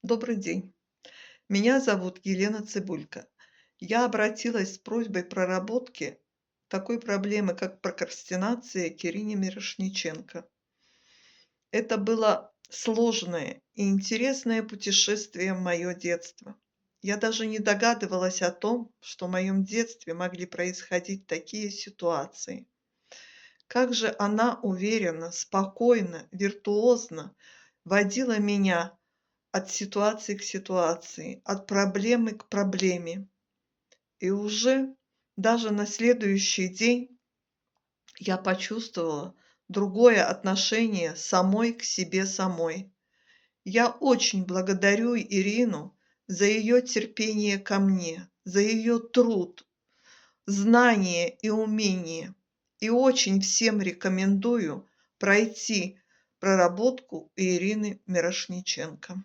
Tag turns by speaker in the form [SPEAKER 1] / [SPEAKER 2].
[SPEAKER 1] Добрый день. Меня зовут Елена Цыбулько. Я обратилась с просьбой проработки такой проблемы, как прокрастинация, к Ирине Мирошниченко. Это было сложное и интересное путешествие в мое детство. Я даже не догадывалась о том, что в моем детстве могли происходить такие ситуации. Как же она уверенно, спокойно, виртуозно водила меня от ситуации к ситуации, от проблемы к проблеме. И уже даже на следующий день я почувствовала другое отношение самой к себе самой. Я очень благодарю Ирину за ее терпение ко мне, за ее труд, знание и умение. И очень всем рекомендую пройти проработку у Ирины Мирошниченко.